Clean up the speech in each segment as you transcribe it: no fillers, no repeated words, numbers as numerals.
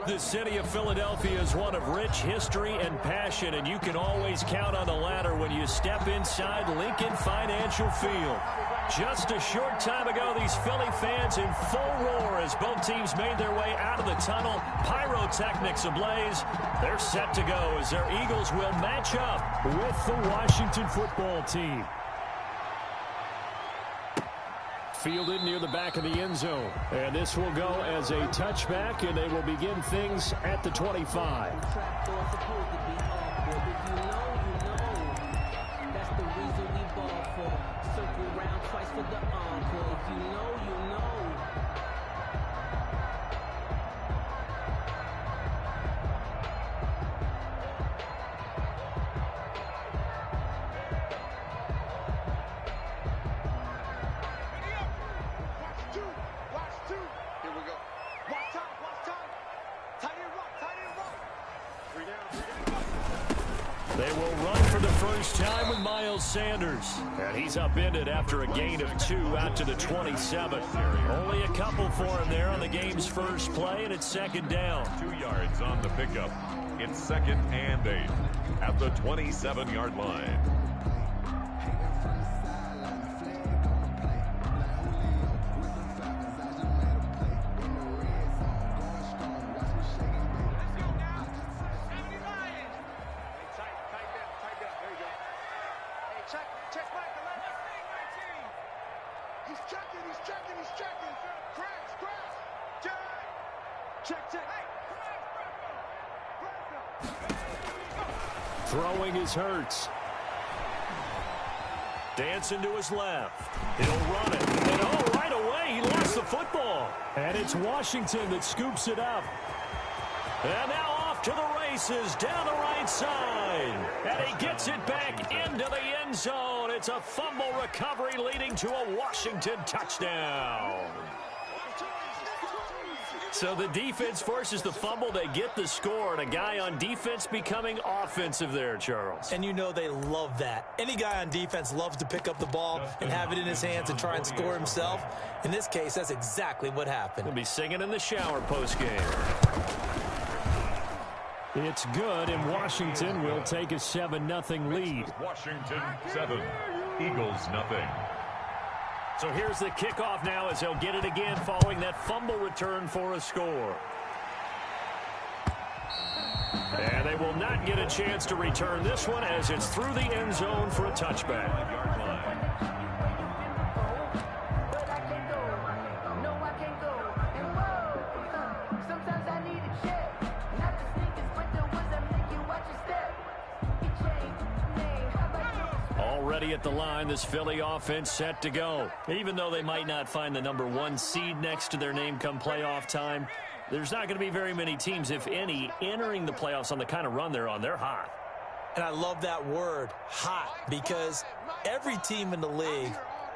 The city of Philadelphia is one of rich history and passion, and you can always count on the ladder when you step inside Lincoln Financial Field. Just a short time ago, these Philly fans in full roar as both teams made their way out of the tunnel. Pyrotechnics ablaze. They're set to go as their Eagles will match up with the Washington football team. Fielded near the back of the end zone. And this will go as a touchback, and they will begin things at the 25. They will run for the first time with Miles Sanders. And he's upended after a gain of 2 out to the 27. Only a couple for him there on the game's first play, and it's second down. 2 yards on the pickup. It's 2nd and 8 at the 27-yard line. Throwing is Hurts. Dancing to his left. He'll run it. And right away, he lost the football. And it's Washington that scoops it up. And now off to the races down the right side. And he gets it back into the end zone. It's a fumble recovery leading to a Washington touchdown. So the defense forces the fumble. They get the score, and a guy on defense becoming offensive there, Charles. And you know they love that. Any guy on defense loves to pick up the ball and have it in his hands and try and score himself. In this case, that's exactly what happened. He'll be singing in the shower postgame. It's good, and Washington will take a 7-0 lead. Washington 7, Eagles 0. So here's the kickoff now as they'll get it again following that fumble return for a score. And they will not get a chance to return this one as it's through the end zone for a touchback. Already at the line, this Philly offense set to go. Even though they might not find the #1 seed next to their name come playoff time, there's not going to be very many teams, if any, entering the playoffs on the kind of run they're on. They're hot. And I love that word, hot, because every team in the league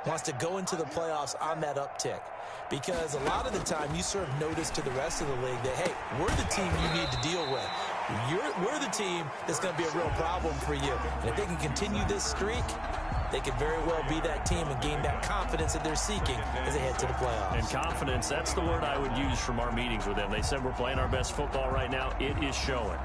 wants to go into the playoffs on that uptick. Because a lot of the time you serve notice to the rest of the league that, hey, we're the team you need to deal with. We're the team that's going to be a real problem for you. And if they can continue this streak, they could very well be that team and gain that confidence that they're seeking as they head to the playoffs. And confidence, that's the word I would use from our meetings with them. They said we're playing our best football right now. It is showing.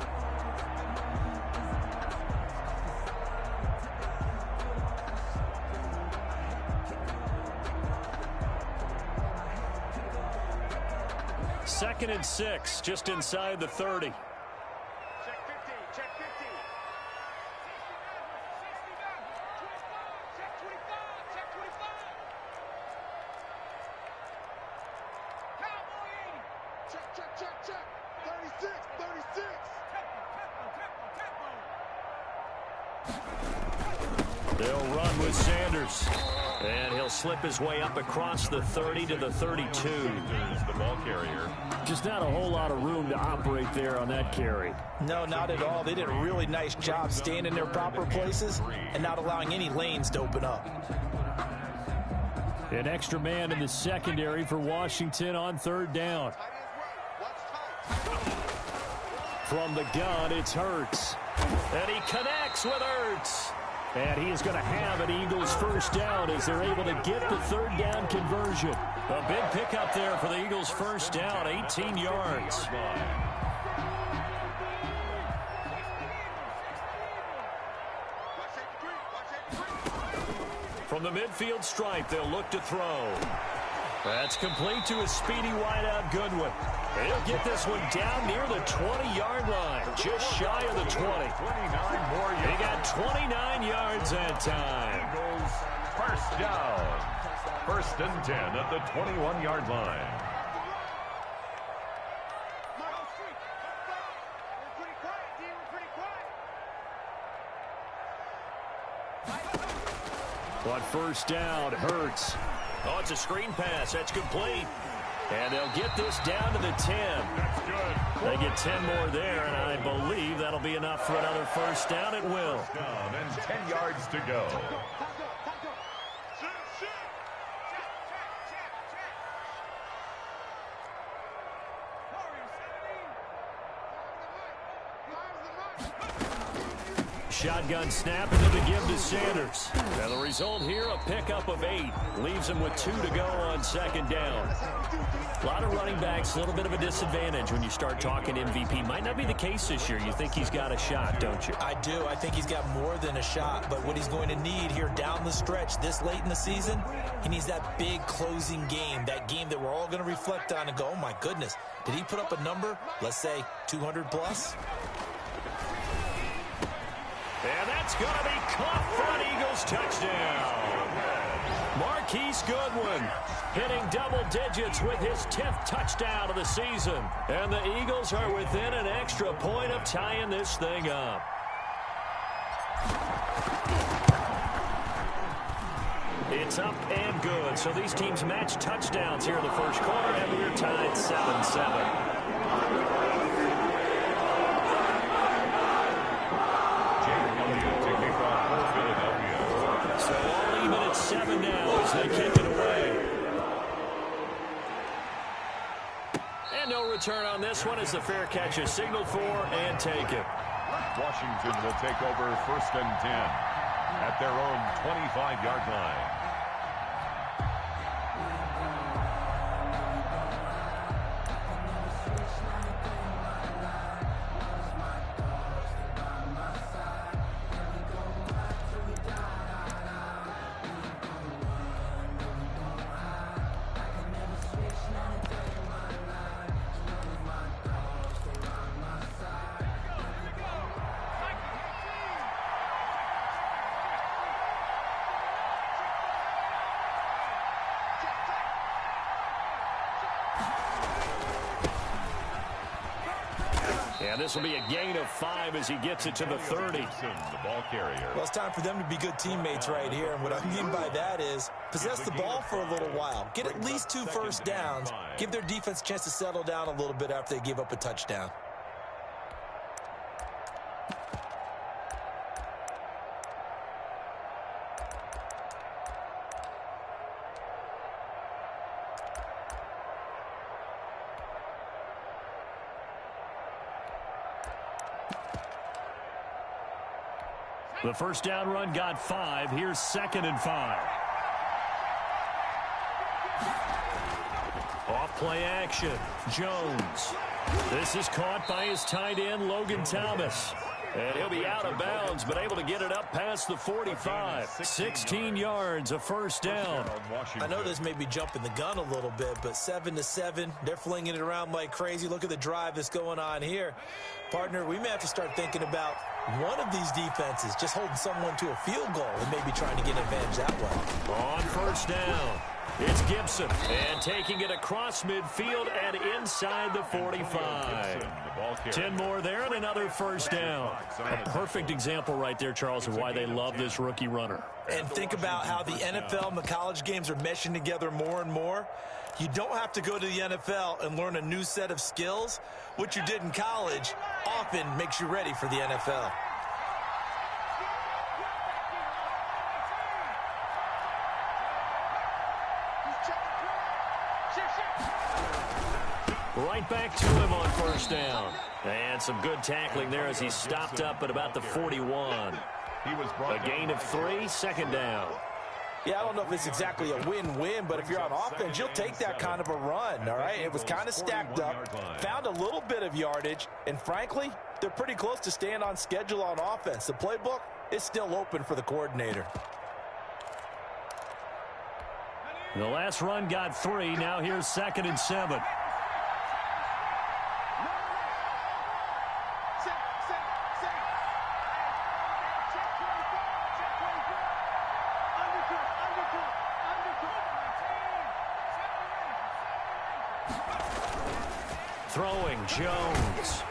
Second and 6, just inside the 30. They'll run with Sanders. And he'll slip his way up across the 30 to the 32. The ball carrier. Just not a whole lot of room to operate there on that carry. No, not at all. They did a really nice job staying in their proper places and not allowing any lanes to open up. An extra man in the secondary for Washington on 3rd down. From the gun, it's Hurts. And he connects with Hurts. And he is going to have an Eagles first down as they're able to get the 3rd down conversion. A big pickup there for the Eagles first down, 18 yards. From the midfield stripe, they'll look to throw. That's complete to a speedy wideout Goodwin. And he'll get this one down near the 20-yard line, just shy of the 20. 29 more yards. He got 29 yards that time. Eagles first down. First and 10 at the 21-yard line. But first down, Hurts. Oh, it's a screen pass. That's complete. And they'll get this down to the 10. That's good. They get 10 more there, and I believe that'll be enough for another first down. It will. Down and 10 yards to go. Shotgun snap into the give to Sanders. And the result here, a pickup of 8. Leaves him with 2 to go on second down. A lot of running backs, a little bit of a disadvantage when you start talking MVP. Might not be the case this year. You think he's got a shot, don't you? I do. I think he's got more than a shot. But what he's going to need here down the stretch this late in the season, he needs that big closing game. That game that we're all going to reflect on and go, oh, my goodness. Did he put up a number, let's say, 200 plus? And that's going to be caught for an Eagles touchdown. Marquise Goodwin hitting double digits with his 10th touchdown of the season. And the Eagles are within an extra point of tying this thing up. It's up and good. So these teams match touchdowns here in the first quarter, and we're tied 7-7. So all even at 7 now as they kick it away. And no return on this one as the fair catch is signaled for and taken. Washington will take over first and 10 at their own 25-yard line. And this will be a gain of 5 as he gets it to the 30. The ball carrier. Well, it's time for them to be good teammates right here. And what I mean by that is possess the ball for a little while. Get at least 2 first downs. Give their defense a chance to settle down a little bit after they give up a touchdown. The first down run got 5. Here's 2nd and 5. Off play action. Jones. This is caught by his tight end, Logan Thomas. And he'll be out of bounds, but able to get it up past the 45. 16 yards, a first down. I know this may be jumping the gun a little bit, but 7-7, they're flinging it around like crazy. Look at the drive that's going on here. Partner, we may have to start thinking about one of these defenses just holding someone to a field goal and maybe trying to get an advantage that way. On first down, it's Gibson. And taking it across midfield and inside the 45. 10 more there and another first down. A perfect example right there, Charles, of why they love this rookie runner. And think about how the NFL and the college games are meshing together more and more. You don't have to go to the NFL and learn a new set of skills. What you did in college often makes you ready for the NFL. Right back to him on first down. And some good tackling there as he stopped up at about the 41. A gain of 3, 2nd down. Yeah, I don't know if it's exactly a win-win, but if you're on offense, you'll take that kind of a run, all right? It was kind of stacked up, found a little bit of yardage, and frankly, they're pretty close to staying on schedule on offense. The playbook is still open for the coordinator. The last run got 3. Now here's 2nd and 7. Throwing Jones.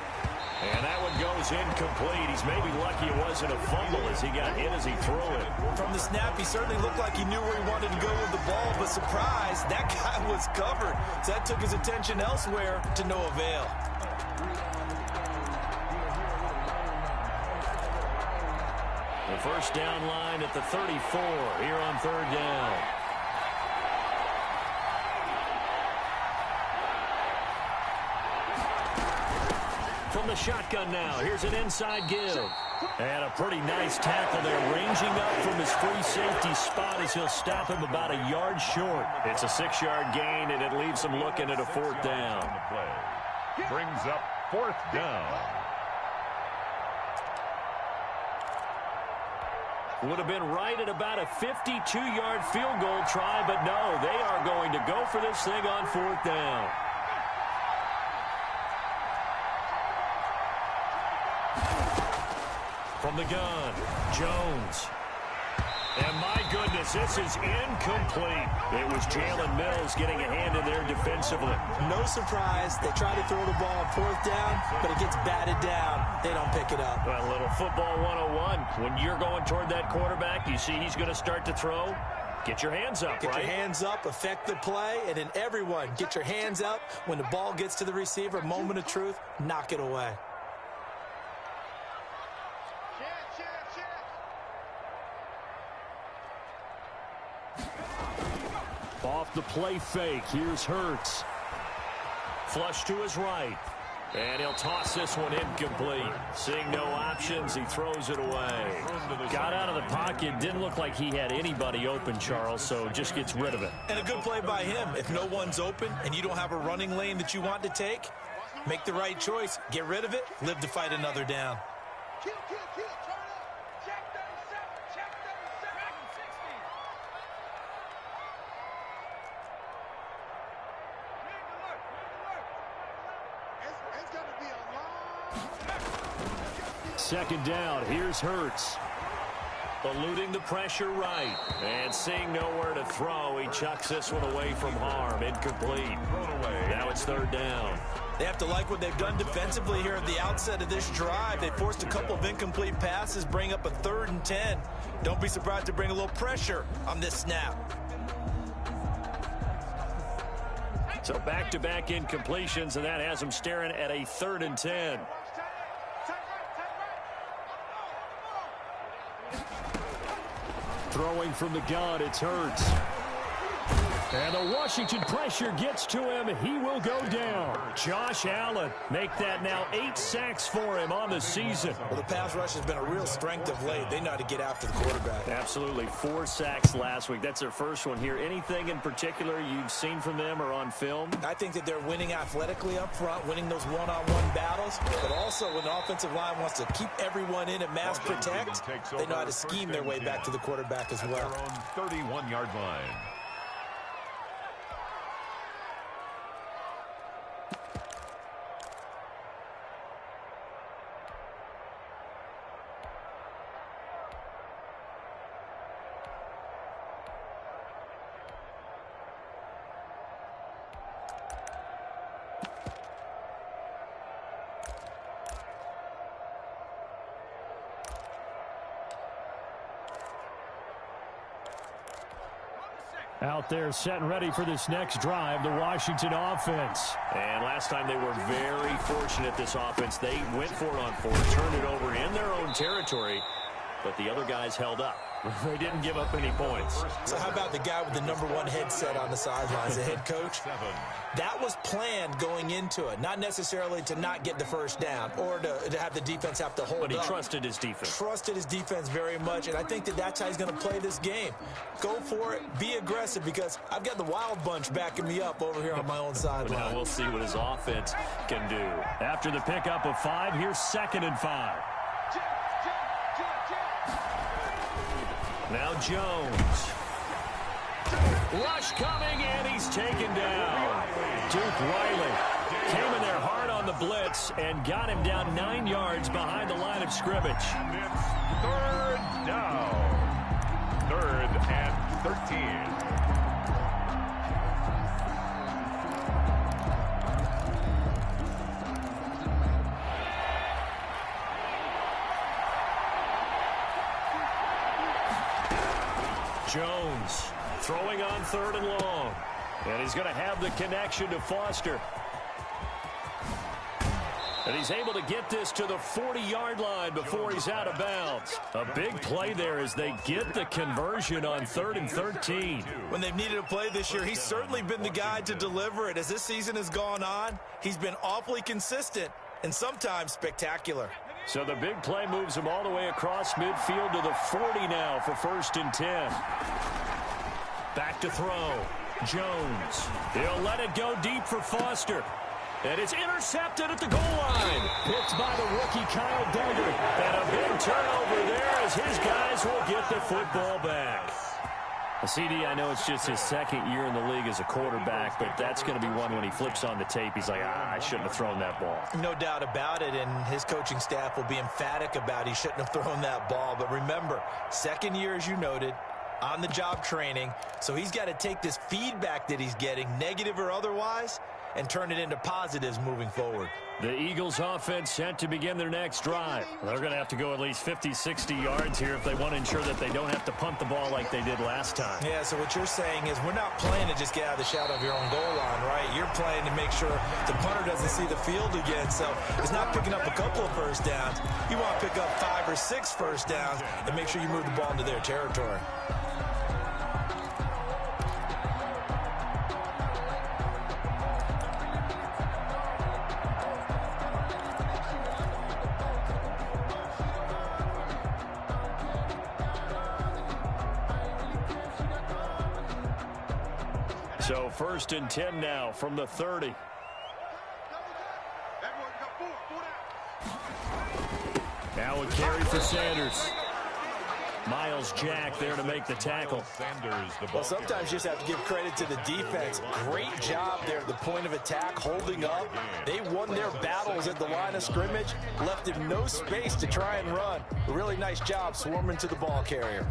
And that one goes incomplete. He's maybe lucky it wasn't a fumble as he got hit as he threw it. From the snap, he certainly looked like he knew where he wanted to go with the ball, but surprise, that guy was covered. So that took his attention elsewhere to no avail. The first down line at the 34 here on 3rd down. From the shotgun now, here's an inside give. And a pretty nice tackle there, ranging up from his free safety spot as he'll stop him about a yard short. It's a 6-yard gain, and it leaves him looking at a 4th down. The play brings up 4th down. Would have been right at about a 52-yard field goal try, but no, they are going to go for this thing on 4th down. From the gun, Jones. And my goodness, this is incomplete. It was Jalen Mills getting a hand in there defensively. No surprise. They try to throw the ball on 4th down, but it gets batted down. They don't pick it up. Well, a little football 101. When you're going toward that quarterback, you see he's going to start to throw. Get your hands up, Get right? your hands up, affect the play, and then everyone, get your hands up. When the ball gets to the receiver, moment of truth, knock it away. Off the play fake, here's Hurts. Flush to his right. And he'll toss this one incomplete. Seeing no options, he throws it away. Got out of the pocket, didn't look like he had anybody open, Charles, so just gets rid of it. And a good play by him. If no one's open and you don't have a running lane that you want to take, make the right choice. Get rid of it, live to fight another down. Second down, here's Hurts. Eluding the pressure right. And seeing nowhere to throw, he chucks this one away from harm. Incomplete. Now it's 3rd down. They have to like what they've done defensively here at the outset of this drive. They forced a couple of incomplete passes, bring up a 3rd and 10. Don't be surprised to bring a little pressure on this snap. So back-to-back incompletions, and that has them staring at a 3rd and 10. Throwing from the gun, it's Hurts. And the Washington pressure gets to him. He will go down. Josh Allen, make that now 8 sacks for him on the season. Well, the pass rush has been a real strength of late. They know how to get after the quarterback. Absolutely. 4 sacks last week. That's their first one here. Anything in particular you've seen from them or on film? I think that they're winning athletically up front, winning those one-on-one battles, but also when the offensive line wants to keep everyone in and mass protect, they know how to scheme their way back to the quarterback as well. Their own 31-yard line. Out there setting ready for this next drive, the Washington offense. And last time they were very fortunate, this offense. They went for it on 4th, turned it over in their own territory, but the other guys held up. They didn't give up any points. So how about the guy with the #1 headset on the sidelines, the head coach? That was planned going into it, not necessarily to not get the first down or to have the defense have to hold up. But he trusted his defense. Trusted his defense very much, and I think that that's how he's going to play this game. Go for it, be aggressive, because I've got the Wild Bunch backing me up over here on my own sideline. Now we'll see what his offense can do. After the pickup of 5, here's 2nd and 5. Now Jones. Rush coming, and he's taken down. Duke Riley came in there hard on the blitz and got him down 9 yards behind the line of scrimmage. It's third down. 3rd and 13. Jones throwing on 3rd and long. And he's going to have the connection to Foster. And he's able to get this to the 40-yard line before he's out of bounds. A big play there as they get the conversion on 3rd and 13. When they've needed a play this year, he's certainly been the guy to deliver it. As this season has gone on, he's been awfully consistent and sometimes spectacular. So the big play moves him all the way across midfield to the 40 now for 1st and 10. Back to throw. Jones. He'll let it go deep for Foster. And it's intercepted at the goal line. Picked by the rookie Kyle Duggar. And a big turnover there as his guys will get the football back. CD, I know it's just his 2nd year in the league as a quarterback, but that's going to be one when he flips on the tape. He's like, I shouldn't have thrown that ball. No doubt about it, and his coaching staff will be emphatic about he shouldn't have thrown that ball. But remember, 2nd year, as you noted, on-the-job training, so he's got to take this feedback that he's getting, negative or otherwise, and turn it into positives moving forward. The Eagles offense set to begin their next drive. They're going to have to go at least 50, 60 yards here if they want to ensure that they don't have to punt the ball like they did last time. Yeah, so what you're saying is we're not playing to just get out of the shadow of your own goal line, right? You're playing to make sure the punter doesn't see the field again. So it's not picking up a couple of first downs. You want to pick up 5 or 6 first downs and make sure you move the ball into their territory. So 1st and 10 now from the 30. Now a carry for Sanders. Miles Jack there to make the tackle. Well, sometimes you just have to give credit to the defense. Great job there at the point of attack, holding up. They won their battles at the line of scrimmage, left him no space to try and run. A really nice job swarming to the ball carrier.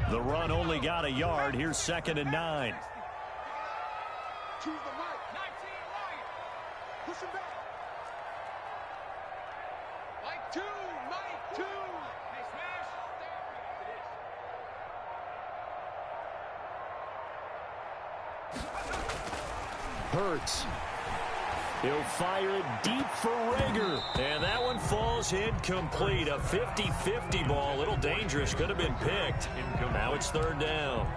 The run only got a yard. Here's 2nd and 9. Hurts. He'll fire it deep for Rager. And that one falls incomplete. A 50-50 ball. A little dangerous. Could have been picked. Now it's 3rd down.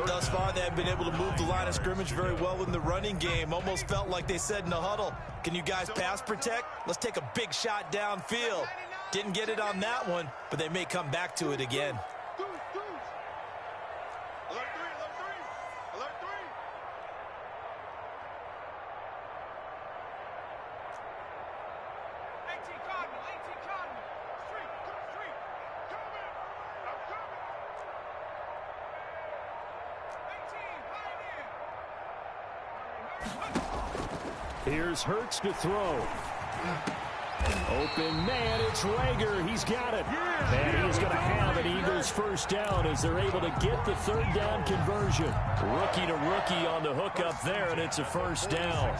Thus far, they have been able to move the line of scrimmage very well in the running game. Almost felt like they said in the huddle, can you guys pass protect? Let's take a big shot downfield. Didn't get it on that one, but they may come back to it again. Here's Hurts to throw. Open man, it's Rager. He's got it. And he's going to have an Eagles first down as they're able to get the 3rd down conversion. Rookie to rookie on the hook up there, and it's a first down.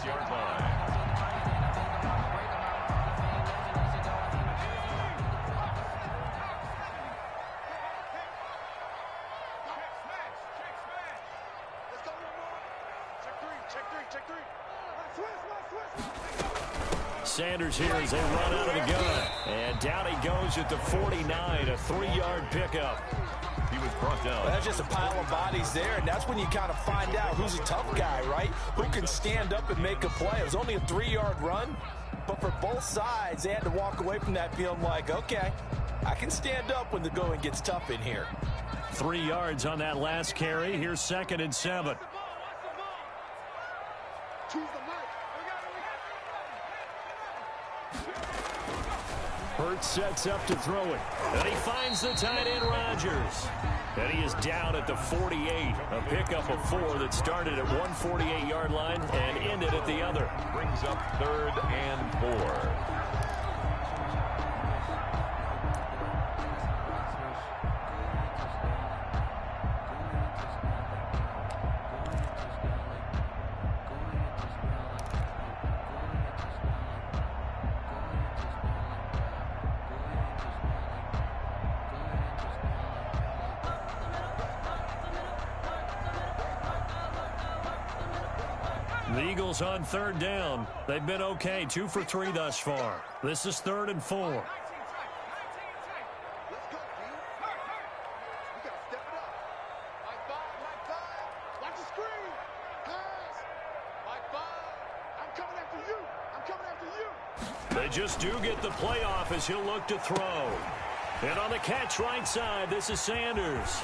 Sanders here as they run out of the gun. And down he goes at the 49, a 3-yard pickup. He was brought down. Well, that's just a pile of bodies there, and that's when you kind of find out who's a tough guy, right? Who can stand up and make a play. It was only a 3-yard run, but for both sides, they had to walk away from that feeling like, okay, I can stand up when the going gets tough in here. 3 yards on that last carry. Here's 2nd and 7. Hurts sets up to throw it. And he finds the tight end, Rodgers. And he is down at the 48. A pickup of 4 that started at 148-yard line and ended at the other. Brings up 3rd and 4. The Eagles on 3rd down. They've been okay, 2 for 3 thus far. This is 3rd and 4. They just do get the playoff as he'll look to throw. And on the catch right side, this is Sanders.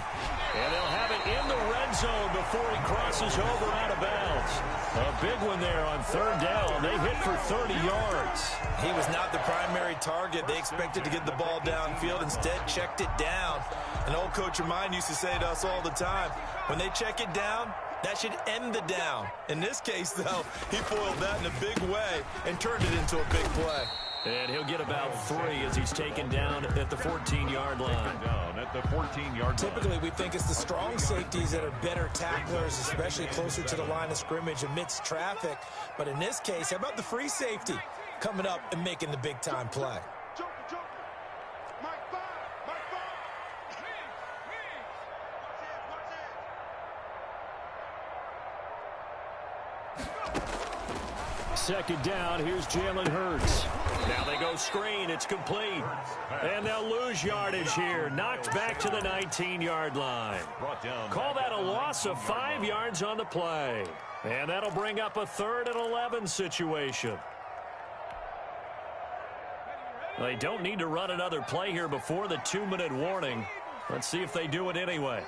And they'll have it in the red zone before he crosses over out of bounds. A big one there on 3rd down. They hit for 30 yards. He was not the primary target. They expected to get the ball downfield. Instead, checked it down. An old coach of mine used to say to us all the time, when they check it down, that should end the down. In this case, though, he foiled that in a big way and turned it into a big play. And he'll get about 3 as he's taken down at the 14-yard line. Down at the 14-yard line. Typically, we think it's the strong safeties that are better tacklers, especially closer to the line of scrimmage amidst traffic. But in this case, how about the free safety coming up and making the big-time play? Second down, here's Jalen Hurts. Now they go screen, it's complete. And they'll lose yardage here. Knocked back to the 19-yard line. Call that a loss of 5 yards on the play. And that'll bring up a 3rd and 11 situation. They don't need to run another play here before the 2-minute warning. Let's see if they do it anyway.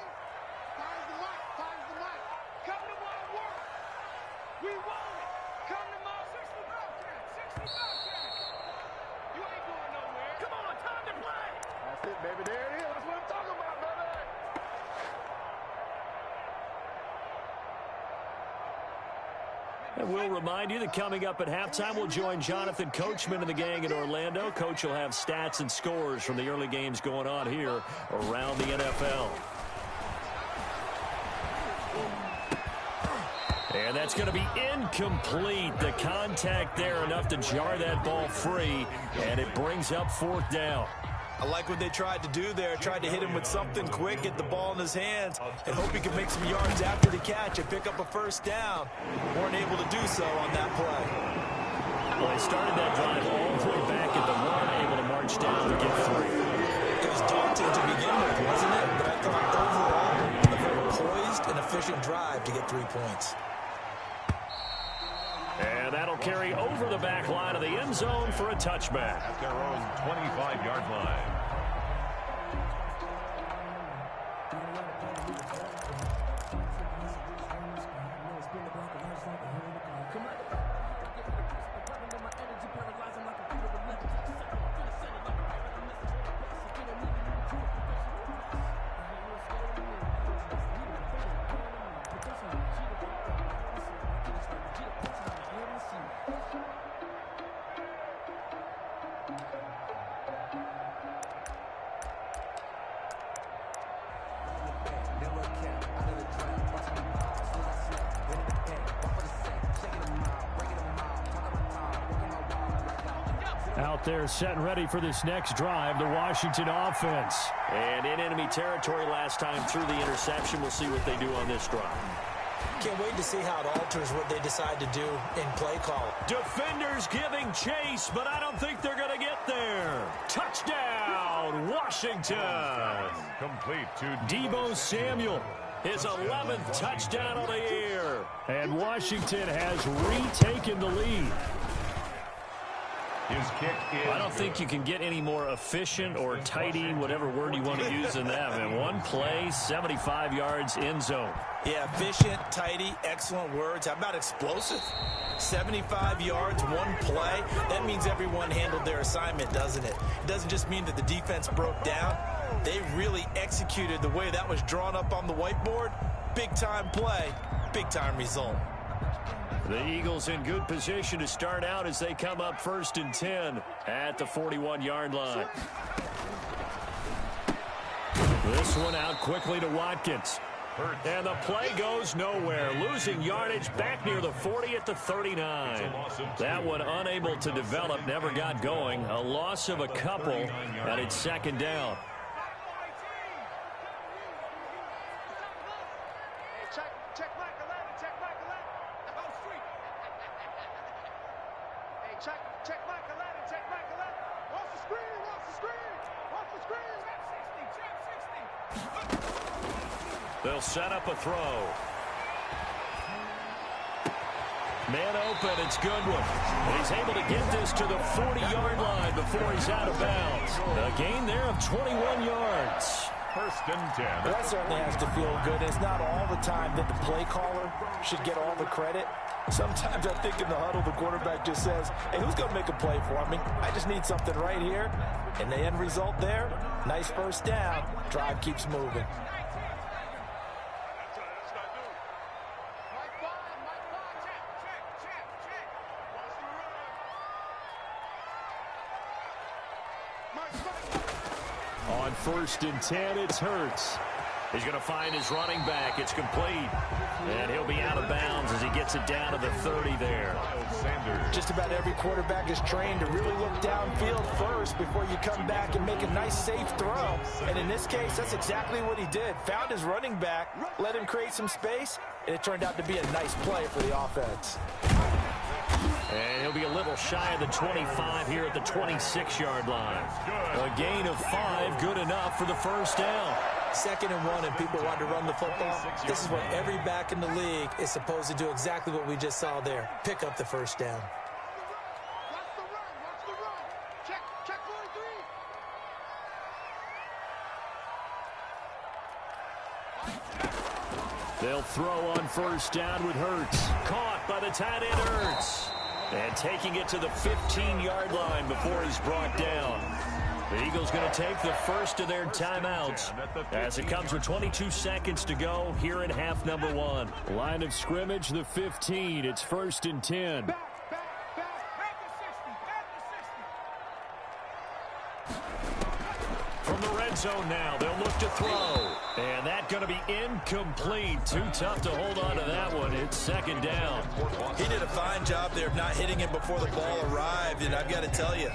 And we'll remind you that coming up at halftime, we'll join Jonathan Coachman and the gang in Orlando. Coach will have stats and scores from the early games going on here around the NFL. And that's going to be incomplete. The contact there enough to jar that ball free, and it brings up 4th down. I like what they tried to do there. Tried to hit him with something quick, get the ball in his hands, and hope he could make some yards after the catch and pick up a 1st down. Weren't able to do so on that play. Well, they started that drive all the way back at the 1, able to march down to get 3. It was daunting to begin with, wasn't it? But I thought overall, a very poised and efficient drive to get 3 points. And that'll carry over the back line of the end zone for a touchback. At their own 25-yard line. Out there set and ready for this next drive, the Washington offense. And in enemy territory last time through the interception. We'll see what they do on this drive. Can't wait to see how it alters what they decide to do in play call. Defenders giving chase, but I don't think they're going to get there. Touchdown, Washington. Complete to Deebo Samuel. His 11th touchdown of the year. And Washington has retaken the lead. His kick is I don't think you can get any more efficient or tidy, whatever word you want to use in that. And one play, 75 yards in zone. Yeah, efficient, tidy, excellent words. How about explosive? 75 yards, one play. That means everyone handled their assignment, doesn't it? It doesn't just mean that the defense broke down. They really executed the way that was drawn up on the whiteboard. Big-time play, big-time result. The Eagles in good position to start out as they come up 1st and 10 at the 41-yard line. This one out quickly to Watkins. And the play goes nowhere. Losing yardage back near the 40 at the 39. That one unable to develop, never got going. A loss of a couple, and it's 2nd down. They'll set up a throw. Man open, it's Goodwin. And he's able to get this to the 40-yard line before he's out of bounds. A gain there of 21 yards. 1st and 10. That certainly has to feel good. It's not all the time that the play caller should get all the credit. Sometimes I think in the huddle, the quarterback just says, hey, who's going to make a play for me? I just need something right here. And the end result there, nice 1st down. Drive keeps moving. On 1st and 10, it's Hurts. He's going to find his running back. It's complete. And he'll be out of bounds as he gets it down to the 30 there. Just about every quarterback is trained to really look downfield first before you come back and make a nice, safe throw. And in this case, that's exactly what he did. Found his running back, let him create some space, and it turned out to be a nice play for the offense. And he'll be a little shy of the 25 here at the 26-yard line. A gain of 5, good enough for the 1st down. 2nd and 1, and people want to run the football. This is what every back in the league is supposed to do, exactly what we just saw there. Pick up the 1st down. They'll throw on 1st down with Hurts. Caught by the tight end Hurts. And taking it to the 15-yard line before he's brought down. The Eagles going to take the first of their timeouts as it comes with 22 seconds to go here in half number 1. Line of scrimmage, the 15. It's 1st and 10. From the red zone now, they'll look to throw. And that going to be incomplete. Too tough to hold on to that one. It's 2nd down. He did a fine job there of not hitting him before the ball arrived, and I've got to tell you,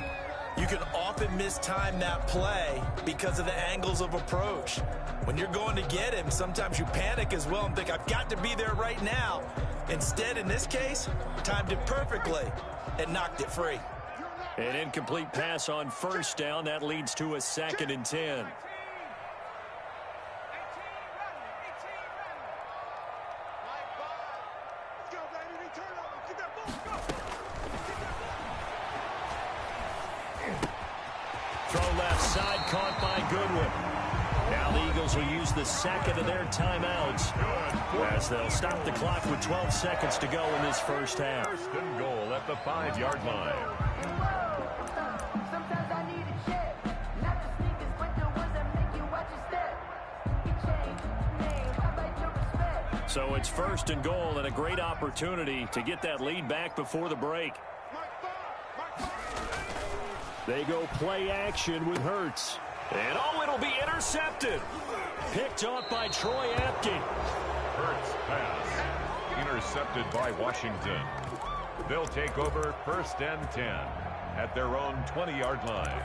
you can often mistime that play because of the angles of approach. When you're going to get him, sometimes you panic as well and think, I've got to be there right now. Instead, in this case, timed it perfectly and knocked it free. An incomplete pass on 1st down. That leads to a 2nd and 10. Throw left side, caught by Goodwin. Now the Eagles will use the 2nd of their timeouts as they'll stop the clock with 12 seconds to go in this 1st half. 1st and goal at the 5-yard line. So it's 1st and goal and a great opportunity to get that lead back before the break. They go play action with Hurts. And it'll be intercepted. Picked off by Troy Apke. Hurts pass. Intercepted by Washington. They'll take over 1st and 10 at their own 20-yard line.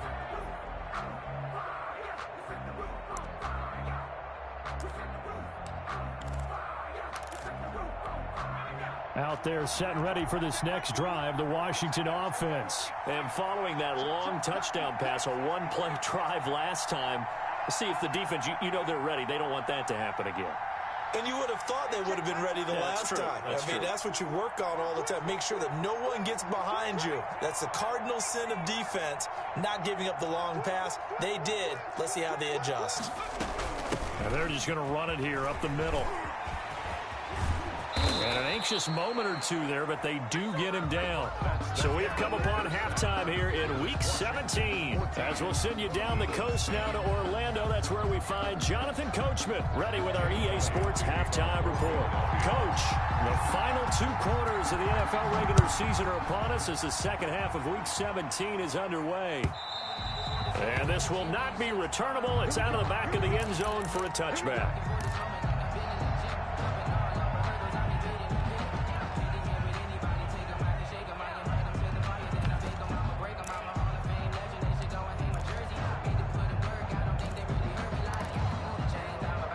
Out there set and ready for this next drive, the Washington offense. And following that long touchdown pass, a one-play drive last time, let's see if the defense, you know they're ready. They don't want that to happen again. And you would have thought they would have been ready the last time. I mean, that's what you work on all the time. Make sure that no one gets behind you. That's the cardinal sin of defense, not giving up the long pass. They did. Let's see how they adjust. And they're just going to run it here up the middle. And an anxious moment or two there, but they do get him down. So we have come upon halftime here in Week 17. As we'll send you down the coast now to Orlando, that's where we find Jonathan Coachman, ready with our EA Sports Halftime Report. Coach, the final 2 quarters of the NFL regular season are upon us as the second half of Week 17 is underway. And this will not be returnable. It's out of the back of the end zone for a touchback.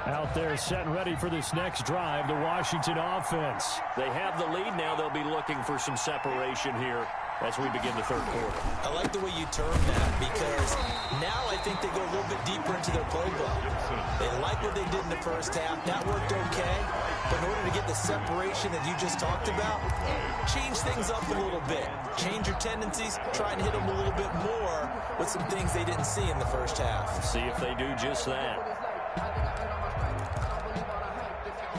Out there set and ready for this next drive, the Washington offense. They have the lead now. They'll be looking for some separation here as we begin the third quarter. I like the way you term that because now I think they go a little bit deeper into their playbook. They like what they did in the first half. That worked okay. But in order to get the separation that you just talked about, change things up a little bit. Change your tendencies. Try and hit them a little bit more with some things they didn't see in the first half. See if they do just that.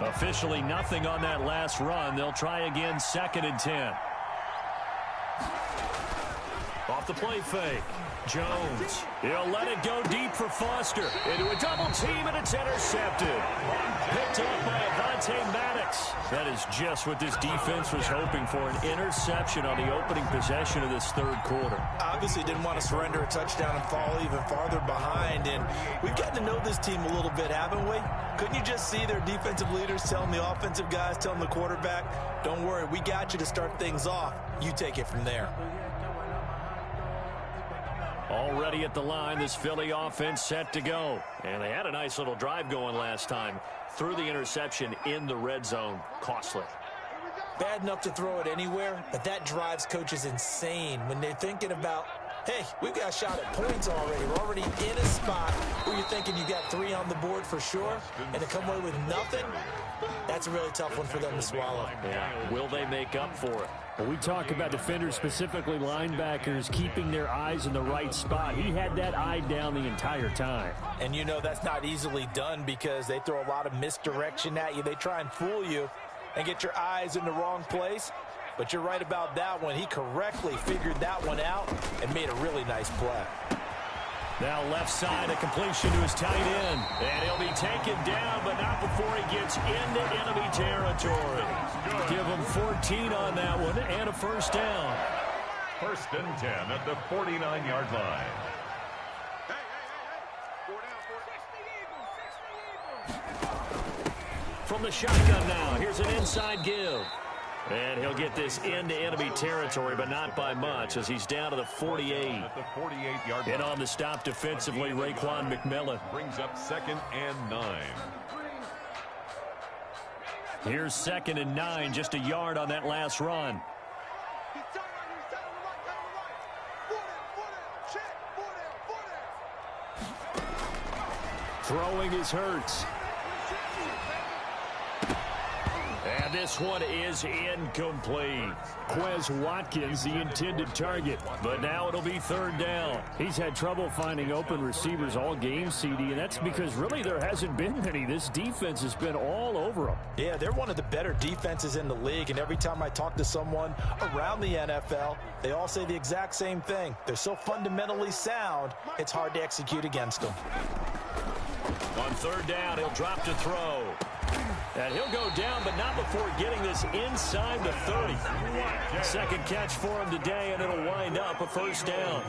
Officially nothing on that last run. They'll try again, 2nd and 10. Off the play fake. Jones. He'll let it go deep for Foster. Into a double team, and it's intercepted. Picked up by Avonte Maddox. That is just what this defense was hoping for, an interception on the opening possession of this third quarter. Obviously didn't want to surrender a touchdown and fall even farther behind. And we've gotten to know this team a little bit, haven't we? Couldn't you just see their defensive leaders telling the offensive guys, telling the quarterback, don't worry, we got you to start things off. You take it from there. Already at the line, this Philly offense set to go. And they had a nice little drive going last time. Threw the interception in the red zone. Costly. Bad enough to throw it anywhere, but that drives coaches insane when they're thinking about, hey, we've got a shot at points already. We're already in a spot where you're thinking you got 3 on the board for sure, and to come away with nothing, that's a really tough one for them to swallow. Yeah. Will they make up for it? Well, we talk about defenders, specifically linebackers, keeping their eyes in the right spot. He had that eye down the entire time. And you know that's not easily done because they throw a lot of misdirection at you. They try and fool you and get your eyes in the wrong place. But you're right about that one. He correctly figured that one out and made a really nice play. Now left side, a completion to his tight end. And he'll be taken down, but not before he gets into enemy territory. Give him 14 on that one and a first down. 1st and 10 at the 49-yard line. From the shotgun now, here's an inside give. And he'll get this into enemy territory, but not by much, as he's down to the 48. At the 48-yard line. And on the stop defensively, Raekwon McMillan. Brings up 2nd and 9. Here's 2nd and 9, just a yard on that last run. Throwing is Hurts. And this one is incomplete. Quez Watkins, the intended target. But now it'll be 3rd down. He's had trouble finding open receivers all game, CD, and that's because really there hasn't been many. This defense has been all over them. Yeah, they're one of the better defenses in the league, and every time I talk to someone around the NFL, they all say the exact same thing. They're so fundamentally sound, it's hard to execute against them. On 3rd down, he'll drop to throw. And he'll go down, but not before getting this inside the 30. Second catch for him today, and it'll wind up a first down.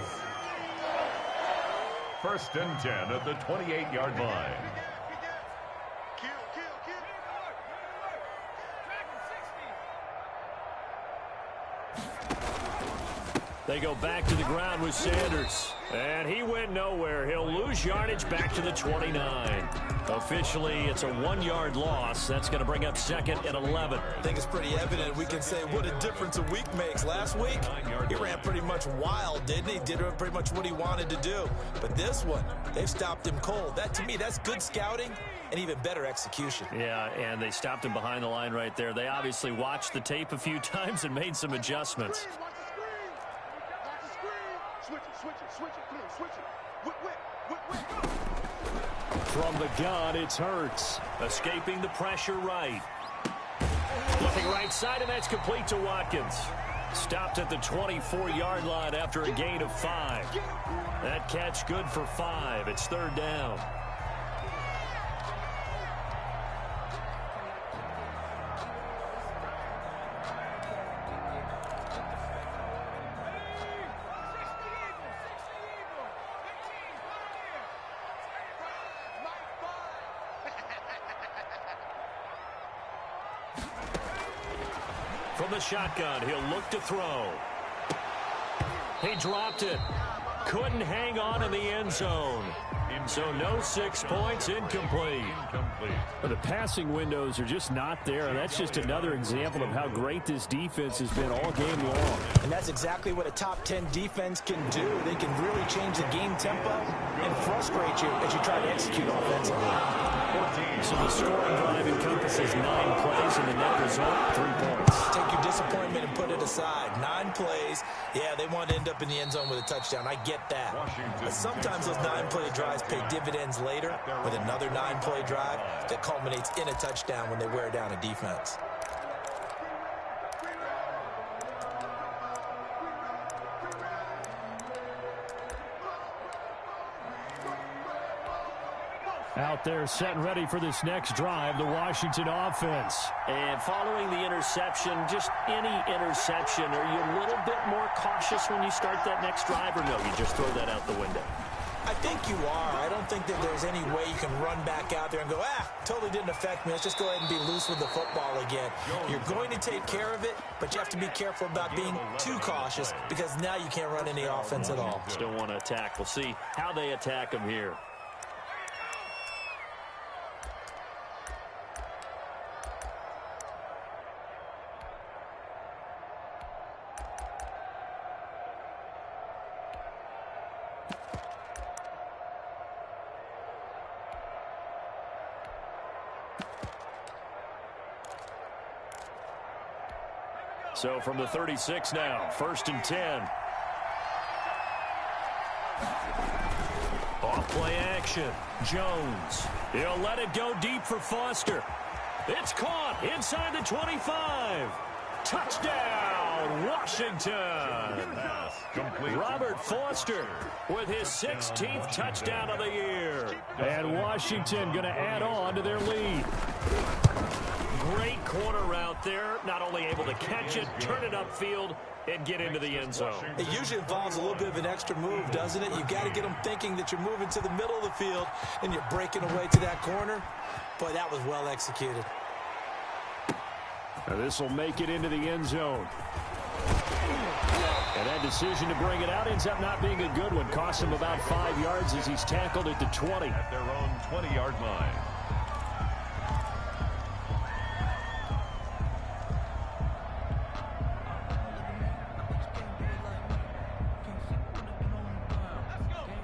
1st and 10 at the 28-yard line. They go back to the ground with Sanders. And he went nowhere. He'll lose yardage back to the 29. Officially, it's a 1-yard loss. That's going to bring up second and 11. I think it's pretty evident. We can say what a difference a week makes. Last week, he ran pretty much wild, didn't he? Did pretty much what he wanted to do. But this one, they've stopped him cold. That, to me, that's good scouting and even better execution. Yeah, and they stopped him behind the line right there. They obviously watched the tape a few times and made some adjustments. From the gun, it's Hurts. Escaping the pressure right. Looking right side, and that's complete to Watkins. Stopped at the 24-yard line after a gain of 5. That catch good for 5. It's third down. From the shotgun, he'll look to throw. He dropped it. Couldn't hang on in the end zone. So no 6 points, incomplete. But the passing windows are just not there. That's just another example of how great this defense has been all game long. And that's exactly what a top 10 defense can do. They can really change the game tempo and frustrate you as you try to execute offensively. So the scoring drive encompasses 9 plays, and the net result, 3 points. Take your disappointment and put it aside. 9 plays. Yeah, they want to end up in the end zone with a touchdown. I get that. But sometimes those 9-play drives pay dividends later with another 9-play drive that culminates in a touchdown when they wear down a defense. Out there set and ready for this next drive, the Washington offense. And following the interception, just any interception, are you a little bit more cautious when you start that next drive, or no, you just throw that out the window? I think you are. I don't think that there's any way you can run back out there and go, totally didn't affect me. Let's just go ahead and be loose with the football again. You're going to take care of it, but you have to be careful about being too cautious because now you can't run any offense at all. Still want to attack. We'll see how they attack them here. So from the 36 now, 1st and 10. Off play action. Jones. He'll let it go deep for Foster. It's caught inside the 25. Touchdown, Washington. Robert Foster with his 16th touchdown of the year. And Washington going to add on to their lead. Great corner route there. Not only able to catch it, turn it upfield, and get into the end zone. It usually involves a little bit of an extra move, doesn't it? You've got to get them thinking that you're moving to the middle of the field and you're breaking away to that corner. Boy, that was well executed. Now this will make it into the end zone. And that decision to bring it out ends up not being a good one. Costs him about 5 yards as he's tackled at the 20. At their own 20-yard line.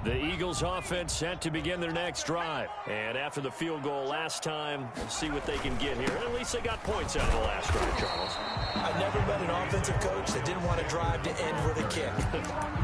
The Eagles offense set to begin their next drive. And after the field goal last time, we'll see what they can get here. At least they got points out of the last drive, Charles. I've never met an offensive coach that didn't want to drive to end with a kick.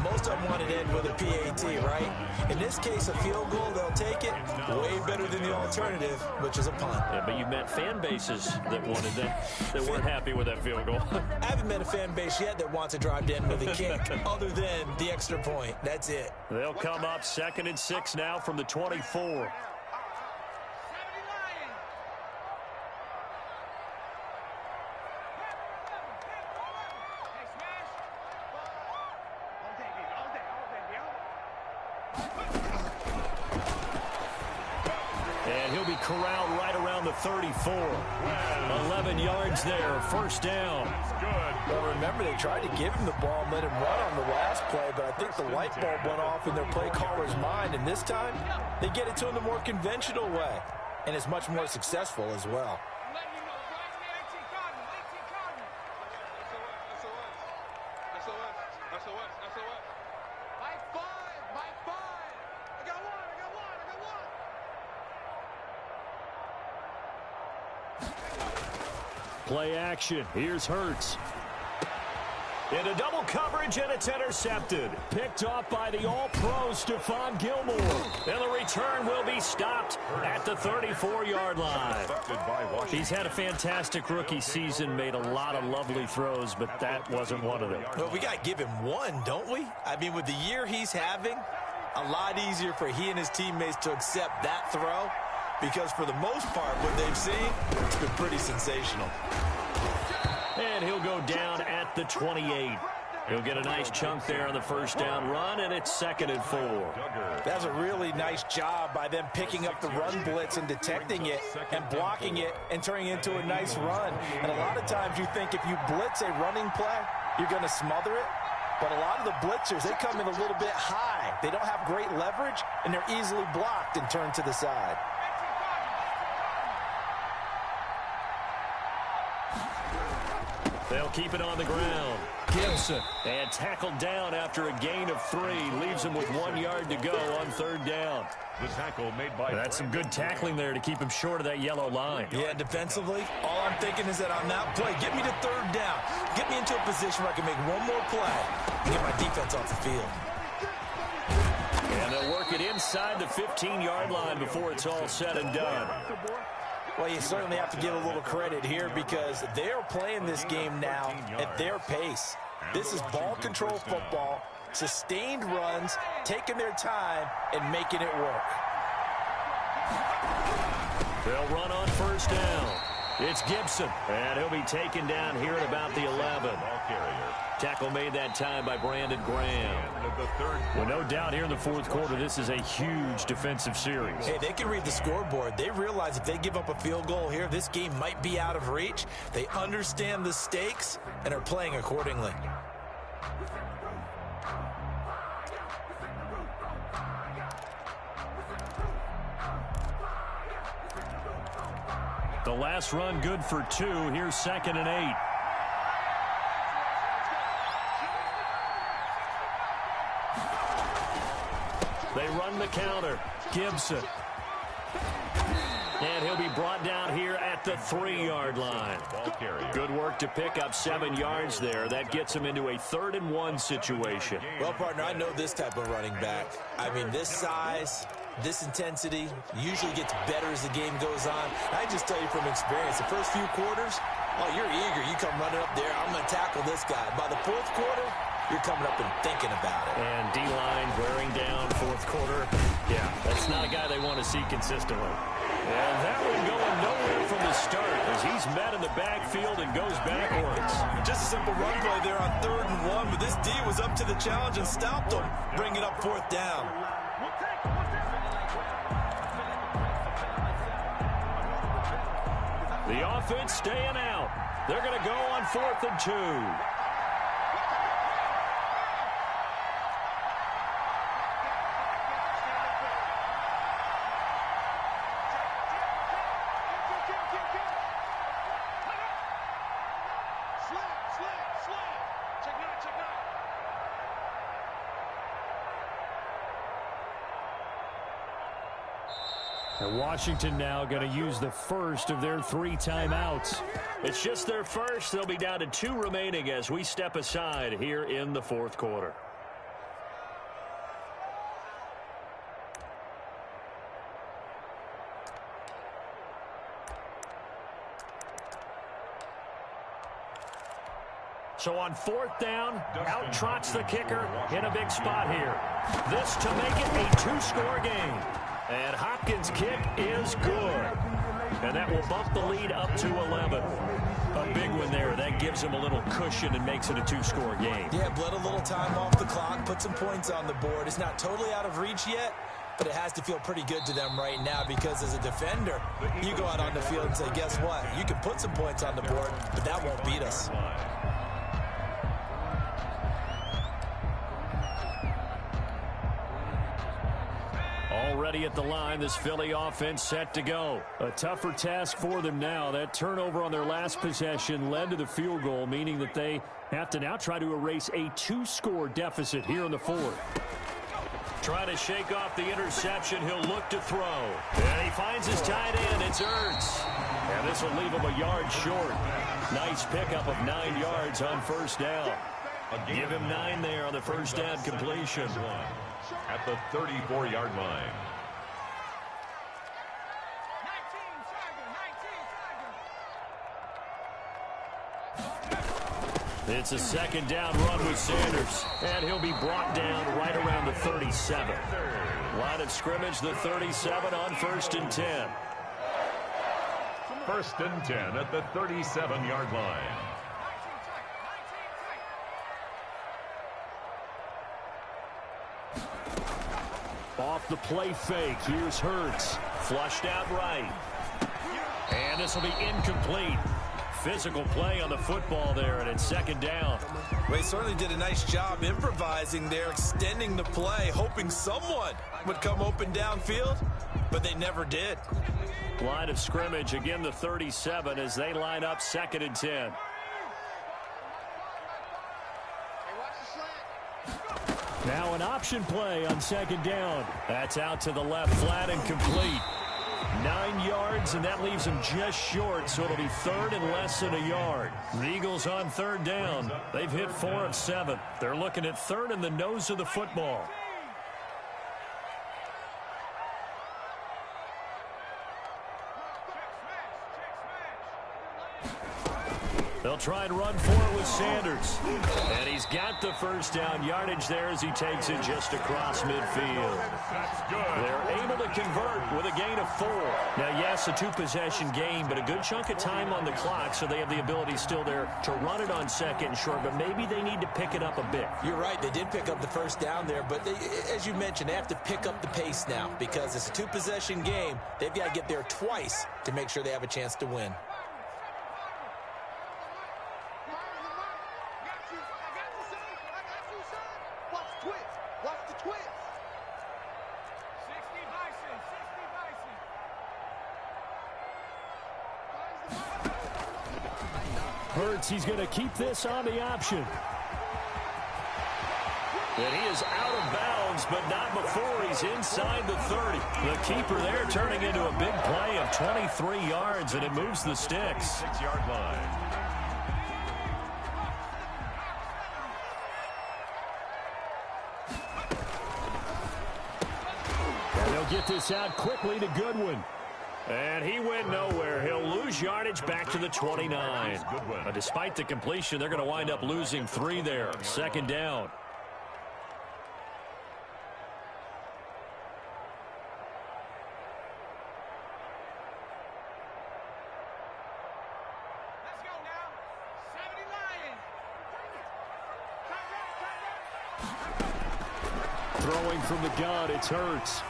Most of them wanted to end with a PAT, right? In this case, a field goal, they'll take it. Way better than the alternative, which is a punt. Yeah, but you've met fan bases that wanted that weren't happy with that field goal. I haven't met a fan base yet that wants to drive to end with a kick, other than the extra point. That's it. They'll come up 2nd and 6 now from the 24. And And he'll be corralled right around the 34. 11 yards there, first down. Well, remember, they tried to give him the ball and let him run on the last play, but I think the light bulb went off in their play caller's mind, and this time they get it to him the more conventional way, and it's much more successful as well. Play action. Here's Hurts. Into double coverage, and it's intercepted. Picked off by the All-Pro Stephon Gilmore. And the return will be stopped at the 34-yard line. He's had a fantastic rookie season, made a lot of lovely throws, but that wasn't one of them. Well, we got to give him one, don't we? I mean, with the year he's having, a lot easier for he and his teammates to accept that throw, because for the most part, what they've seen, it's been pretty sensational. And he'll go down at the 28. He'll get a nice chunk there on the first down run, and it's 2nd and 4. That's a really nice job by them picking up the run blitz and detecting it and blocking it and turning it into a nice run. And a lot of times you think if you blitz a running play, you're going to smother it. But a lot of the blitzers, they come in a little bit high. They don't have great leverage, and they're easily blocked and turned to the side. They'll keep it on the ground. Gibson, and tackled down after a gain of 3. Leaves him with 1 yard to go on 3rd down. The tackle made by... That's some good tackling there to keep him short of that yellow line. Yeah, defensively, all I'm thinking is that on that play, get me to 3rd down. Get me into a position where I can make one more play and get my defense off the field. And they'll work it inside the 15-yard line before it's all said and done. Well, you certainly have to give a little credit here because they're playing this game now at their pace. This is ball control football, sustained runs, taking their time, and making it work. They'll run on 1st down. It's Gibson, and he'll be taken down here at about the 11. Tackle made that time by Brandon Graham. Well, no doubt here in the 4th quarter, this is a huge defensive series. Hey, they can read the scoreboard. They realize if they give up a field goal here, this game might be out of reach. They understand the stakes and are playing accordingly. The last run good for 2. Here's 2nd and 8. They run the counter. Gibson. And he'll be brought down here at the 3-yard line. Good work to pick up 7 yards there. That gets him into a 3rd and 1 situation. Well, partner, I know this type of running back. I mean, this size, this intensity usually gets better as the game goes on. I just tell you from experience, the first few quarters, oh, you're eager. You come running up there, I'm going to tackle this guy. By the 4th quarter, you're coming up and thinking about it. And D-line wearing down 4th quarter. Yeah, that's not a guy they want to see consistently. And that one going nowhere from the start as he's met in the backfield and goes backwards. Just a simple run play there on 3rd and 1, but this D was up to the challenge and stopped him, bringing up 4th down. The offense staying out. They're going to go on 4th and 2. And Washington now going to use the first of their 3 timeouts. It's just their first. They'll be down to 2 remaining as we step aside here in the 4th quarter. So on 4th down, out trots the kicker in a big spot here. This to make it a 2-score game. And Hopkins' kick is good. And that will bump the lead up to 11. A big one there. That gives him a little cushion and makes it a 2-score game. Yeah, bled a little time off the clock, put some points on the board. It's not totally out of reach yet, But it has to feel pretty good to them right now because as a defender, you go out on the field and say, guess what? You can put some points on the board, but that won't beat us. Already at the line, this Philly offense set to go. A tougher task for them now. That turnover on their last possession led to the field goal, meaning that they have to now try to erase a 2-score deficit here in the fourth. Trying to shake off the interception. He'll look to throw. And he finds his tight end. It's Ertz. And this will leave him a yard short. Nice pickup of 9 yards on first down. Give him 9 there on the first down completion. At the 34-yard line. It's a second down run with Sanders. And he'll be brought down right around the 37. Line of scrimmage, the 37 on 1st and 10. 1st and 10 at the 37-yard line. Off the play fake. Here's Hurts. Flushed out right. And this will be incomplete. Physical play on the football there, and it's 2nd down. Well, he certainly did a nice job improvising there, extending the play, hoping someone would come open downfield, but they never did. Line of scrimmage, again the 37 as they line up 2nd and 10. Now an option play on 2nd down. That's out to the left, flat and complete. 9 yards, and that leaves them just short, so it'll be 3rd and less than a yard. The Eagles on 3rd down. They've hit 4 of 7. They're looking at 3rd in the nose of the football. They'll try and run for it with Sanders. And he's got the first down yardage there as he takes it just across midfield. That's good. They're able to convert with a gain of 4. Now, yes, a 2-possession game, but a good chunk of time on the clock, so they have the ability still there to run it on 2nd and short, but maybe they need to pick it up a bit. You're right. They did pick up the first down there, but as you mentioned, they have to pick up the pace now because it's a 2-possession game. They've got to get there twice to make sure they have a chance to win. Hurts, he's going to keep this on the option. And he is out of bounds, but not before he's inside the 30. The keeper there turning into a big play of 23 yards, and it moves the sticks. 6-yard line. And they'll get this out quickly to Goodwin. And he went nowhere. He'll lose yardage back to the 29. Despite the completion, they're going to wind up losing 3 there. 2nd down. Let's go now. 70 Lions. Throwing from the gun, it's Hurts.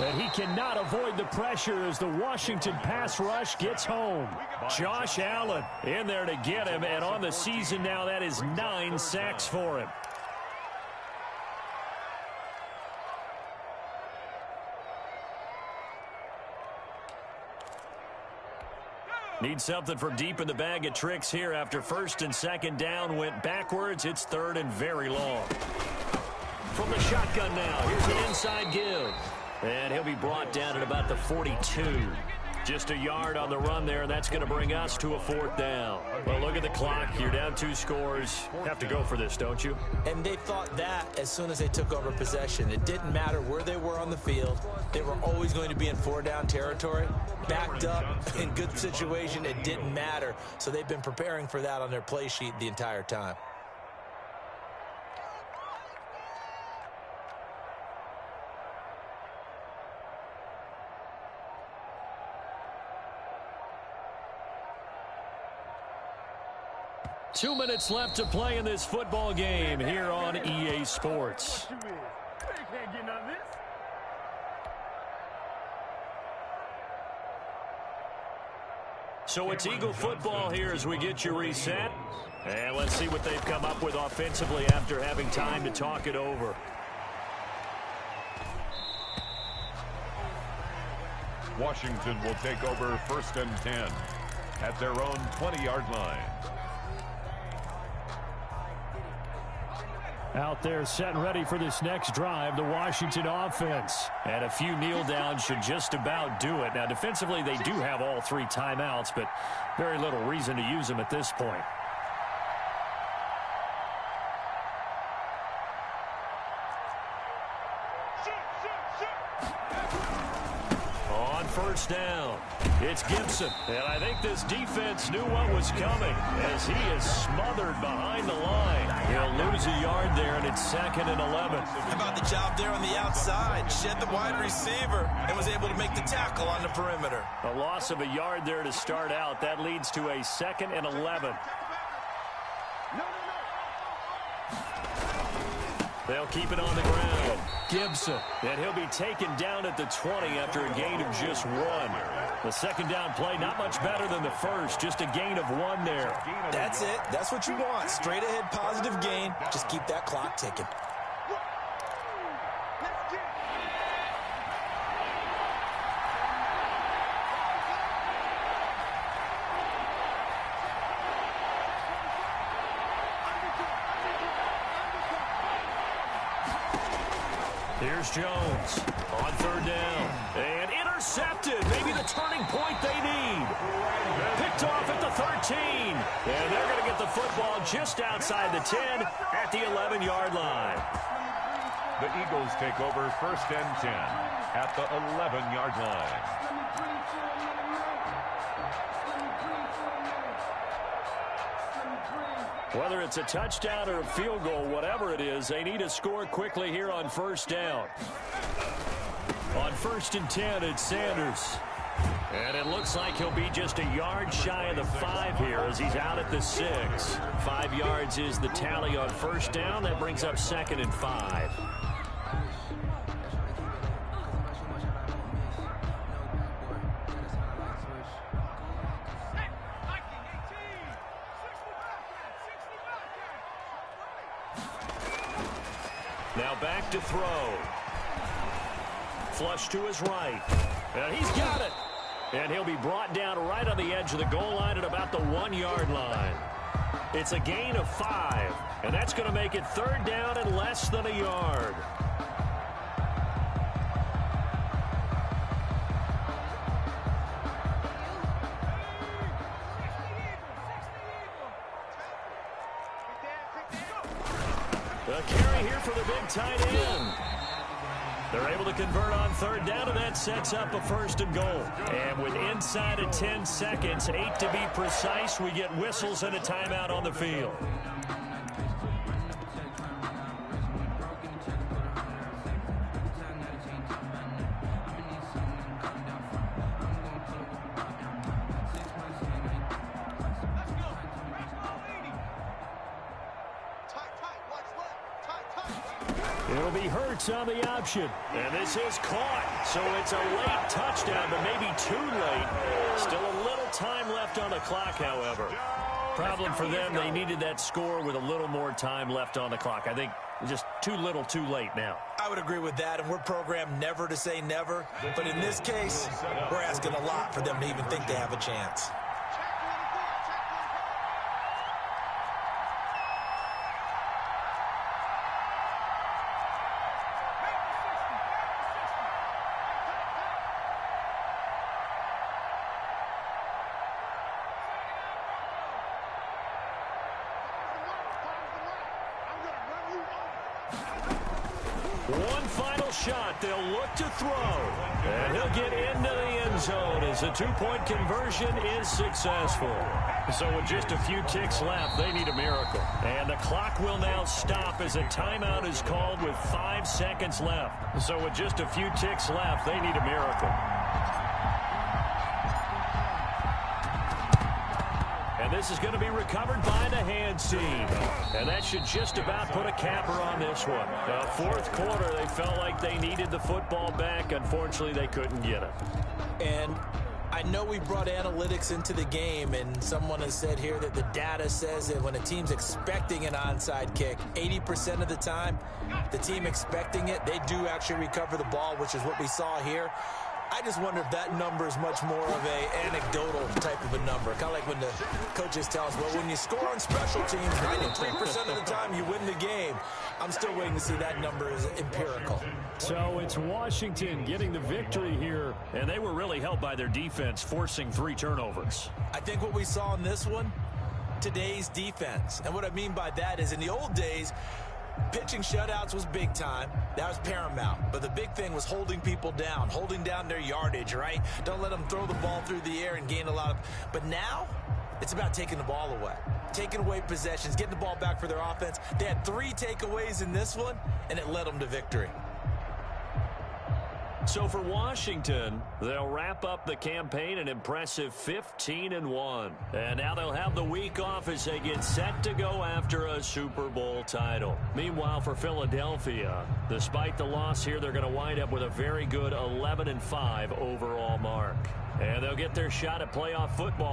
And he cannot avoid the pressure as the Washington pass rush gets home. Josh Allen in there to get him, and on the season now, that is 9 sacks for him. Need something from deep in the bag of tricks here after 1st and 2nd down went backwards. It's 3rd and very long. From the shotgun now, here's an inside give. And he'll be brought down at about the 42. Just a yard on the run there, and that's going to bring us to a 4th down. Well, look at the clock. You're down 2 scores. Have to go for this, don't you? And they thought that as soon as they took over possession. It didn't matter where they were on the field. They were always going to be in 4-down territory. Backed up, in good situation, it didn't matter. So they've been preparing for that on their play sheet the entire time. Two minutes left to play in this football game here on EA Sports. Can't get none of this. So it's Eagle football here as we get you reset. And let's see what they've come up with offensively after having time to talk it over. Washington will take over 1st and 10 at their own 20-yard line. Out there set and ready for this next drive, the Washington offense. And a few kneel downs should just about do it. Now, defensively, they do have all 3 timeouts, but very little reason to use them at this point. On 1st down, it's Gibson. And I think this defense knew what was coming as he is smothered behind the line. He'll lose a yard there, and it's 2nd and 11. How about the job there on the outside? Shed the wide receiver and was able to make the tackle on the perimeter. A loss of a yard there to start out. That leads to a 2nd and 11. They'll keep it on the ground. Gibson, and he'll be taken down at the 20 after a gain of just 1. The 2nd down play, not much better than the first, just a gain of 1 there. That's it. That's what you want. Straight ahead positive gain. Just keep that clock ticking. Here's Jones on 3rd down. And intercepted. Maybe the turning point they need. Picked off at the 13. And they're going to get the football just outside the 10 at the 11-yard line. The Eagles take over 1st and 10 at the 11-yard line. Whether it's a touchdown or a field goal, whatever it is, they need to score quickly here on 1st down. On 1st and 10, it's Sanders. And it looks like he'll be just a yard shy of the 5 here as he's out at the 6. 5 yards is the tally on 1st down. That brings up 2nd and 5. Now back to throw. Flush to his right. And he's got it. And he'll be brought down right on the edge of the goal line at about the 1-yard line. It's a gain of 5. And that's going to make it 3rd down and less than a yard. A carry here for the big tight end. They're able to convert on 3rd down, and that sets up a 1st and goal. And with inside of 10 seconds, 8 to be precise, we get whistles and a timeout on the field. It'll be Hurts on the option. And this is caught. So it's a late touchdown, but maybe too late. Still a little time left on the clock, however. Problem for them, they needed that score with a little more time left on the clock. I think just too little too late now. I would agree with that, and we're programmed never to say never. But in this case, we're asking a lot for them to even think they have a chance. One final shot. They'll look to throw. And he'll get into the end zone as the 2-point conversion is successful. So with just a few ticks left, they need a miracle. And the clock will now stop as a timeout is called with 5 seconds left. So with just a few ticks left, they need a miracle. And this is going to be recovered by the hands team. And that should just about put a capper on this one. Fourth quarter, they felt like they needed the football back. Unfortunately, they couldn't get it. And I know we brought analytics into the game, and someone has said here that the data says that when a team's expecting an onside kick, 80% of the time, the team expecting it, they do actually recover the ball, which is what we saw here. I just wonder if that number is much more of a anecdotal type of a number. Kind of like when the coaches tell us, well, when you score on special teams, 93% of the time you win the game. I'm still waiting to see that number is empirical. So it's Washington getting the victory here. And they were really helped by their defense, forcing 3 turnovers. I think what we saw in this one, today's defense. And what I mean by that is in the old days, pitching shutouts was big time. That was paramount. But the big thing was holding people down, holding down their yardage, right? Don't let them throw the ball through the air and gain a lot of... But now, it's about taking the ball away. Taking away possessions, getting the ball back for their offense. They had 3 takeaways in this one, and it led them to victory. So for Washington, they'll wrap up the campaign an impressive 15-1. And now they'll have the week off as they get set to go after a Super Bowl title. Meanwhile, for Philadelphia, despite the loss here, they're going to wind up with a very good 11-5 overall mark. And they'll get their shot at playoff football